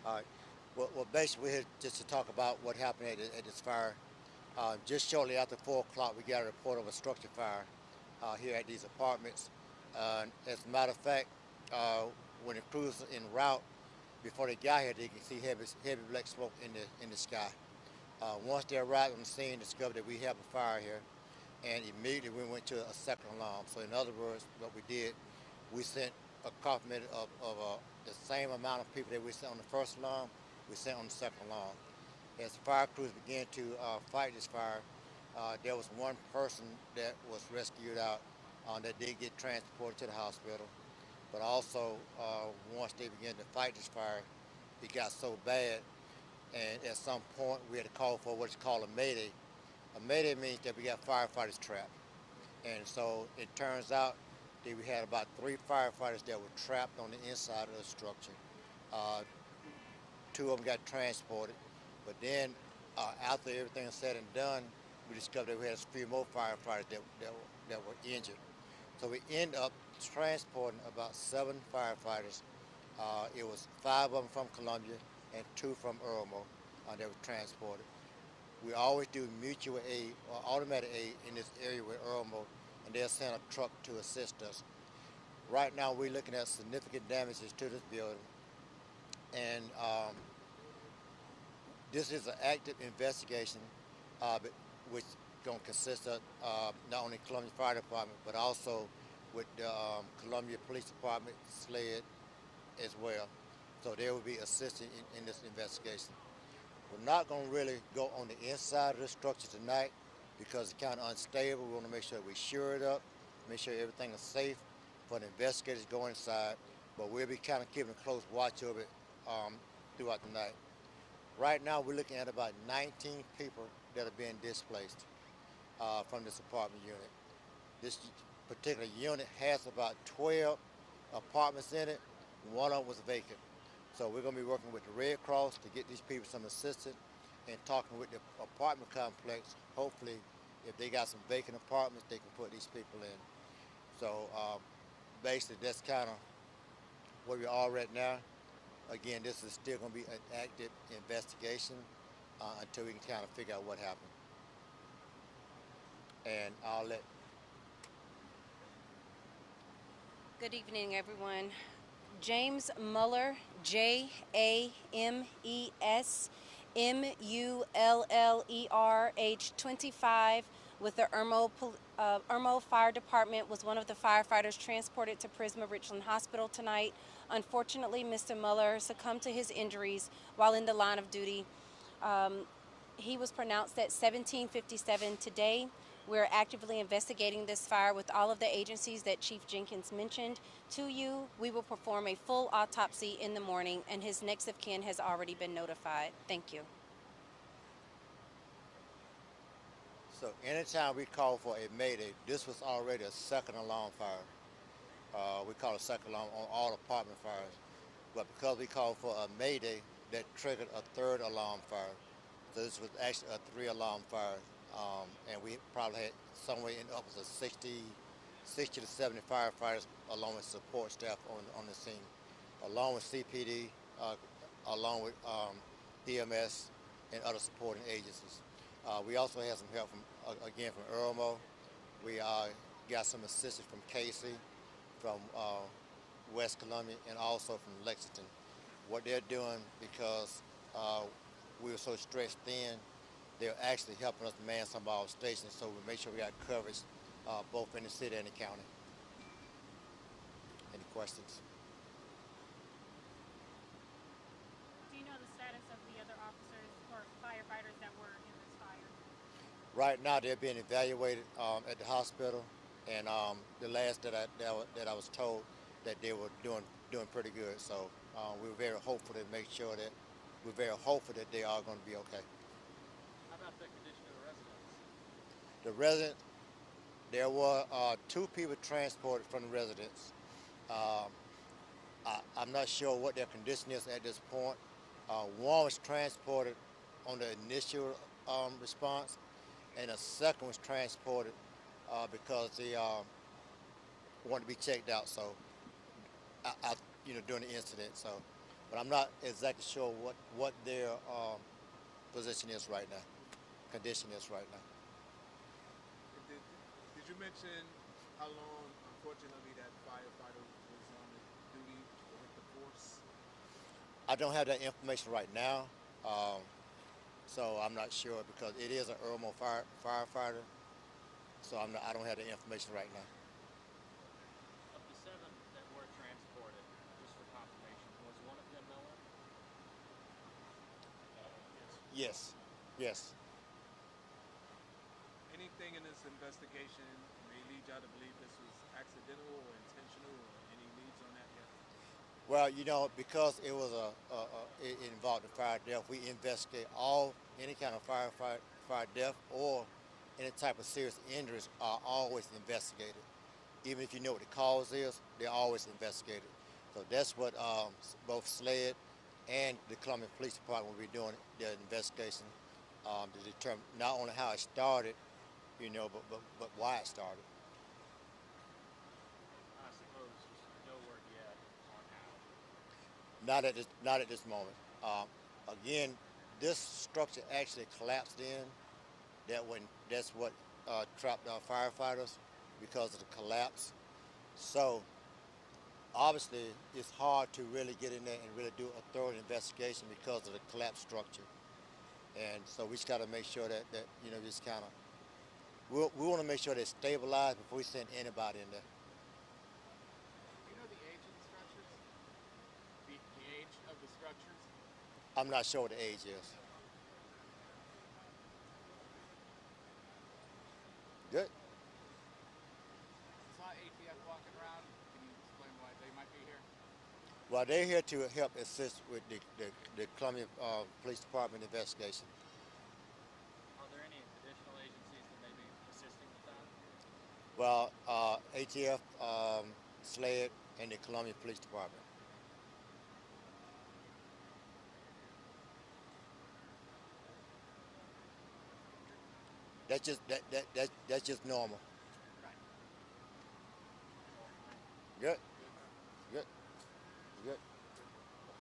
All right. Well, basically, we're here just to talk about what happened at this fire. Just shortly after 4 o'clock, we got a report of a structure fire here at these apartments. As a matter of fact, when the crews en route, before they got here, they can see heavy black smoke in the sky. Once they arrived on the scene, discovered that we have a fire here, and immediately we went to a second alarm. So in other words, what we did, we sent a complement of the same amount of people that we sent on the first alarm, we sent on the second alarm. As the fire crews began to fight this fire, there was one person that was rescued out that did get transported to the hospital. But also, once they began to fight this fire, it got so bad, and at some point we had to call for what's called a mayday. A mayday means that we got firefighters trapped. And so it turns out that we had about 3 firefighters that were trapped on the inside of the structure. Uh, 2 of them got transported, but then after everything was said and done, we discovered that we had a few more firefighters that were injured. So we ended up transporting about 7 firefighters. It was 5 of them from Columbia and 2 from Irmo that were transported. We always do mutual aid or automatic aid in this area with Irmo, and they'll send a truck to assist us. Right now, we're looking at significant damages to this building, and this is an active investigation, which is going to consist of not only Columbia Fire Department, but also with the Columbia Police Department, SLED as well. So they will be assisting in this investigation. We're not going to really go on the inside of the structure tonight because it's kind of unstable. We want to make sure we shore it up, make sure everything is safe for the investigators to go inside, but we'll be kind of keeping a close watch of it throughout the night. Right now, we're looking at about 19 people that are being displaced from this apartment unit. This particular unit has about 12 apartments in it. One of them was vacant. So we're going to be working with the Red Cross to get these people some assistance and talking with the apartment complex. Hopefully, if they got some vacant apartments, they can put these people in. So basically, that's kind of where we are right now. Again, this is still going to be an active investigation until we can kind of figure out what happened. And I'll let. Good evening, everyone. James Muller, JamesMuller, age 25, with the Irmo Fire Department, was one of the firefighters transported to Prisma Richland Hospital tonight. Unfortunately, Mr. Muller succumbed to his injuries while in the line of duty. He was pronounced at 1757 today. We're actively investigating this fire with all of the agencies that Chief Jenkins mentioned to you. We will perform a full autopsy in the morning, and his next of kin has already been notified. Thank you. So anytime we call for a mayday, this was already a second alarm fire. We call it second alarm on all apartment fires. But because we called for a mayday, that triggered a third alarm fire. So this was actually a 3 alarm fire. And we probably had somewhere in upwards of 60 to 70 firefighters along with support staff on the scene, along with CPD, along with EMS and other supporting agencies. We also had some help again from Irmo. We got some assistance from Casey, from West Columbia, and also from Lexington. What they're doing, because we were so stretched thin, they're actually helping us man some of our stations, so we make sure we got coverage both in the city and the county. Any questions? Do you know the status of the other officers or firefighters that were in this fire? Right now, they're being evaluated at the hospital, and the last that I was told that they were doing pretty good. So we were very hopeful to make sure that they are going to be okay. How about the condition of the residents? The residents, there were 2 people transported from the residence. I'm not sure what their condition is at this point. One was transported on the initial response, and the second was transported because they wanted to be checked out. So, during the incident. So, but I'm not exactly sure what their position is right now, condition is right now. Did you mention how long, unfortunately, that firefighter was on the duty or with the force? I don't have that information right now, so I'm not sure because it is an Irmo firefighter. So I don't have the information right now. Of the 7 that were transported, just for confirmation, was one of them Miller? Yes, yes. Anything in this investigation may lead y'all to believe this was accidental or intentional, or any leads on that yet? Well, you know, because it was it involved a fire death, we investigate any kind of fire death or any type of serious injuries are always investigated. Even if you know what the cause is, they're always investigated. So that's what both SLED and the Columbia Police Department will be doing their investigation to determine not only how it started, you know, but why it started. I suppose there's no word yet on how. Not at this moment. Again, this structure actually collapsed in. That's what trapped our firefighters because of the collapse. So obviously, it's hard to really get in there and really do a thorough investigation because of the collapsed structure. And so we just got to make sure that you know, just kind of we want to make sure they're stabilized before we send anybody in there. Do you know the age of the structures? The age of the structures? I'm not sure what the age is. Good. I saw ATF walking around. Can you explain why they might be here? Well, they're here to help assist with the Columbia Police Department investigation. Are there any additional agencies that may be assisting with that? Well, ATF, SLED, and the Columbia Police Department. That's just normal. Right. Good. Good. Good.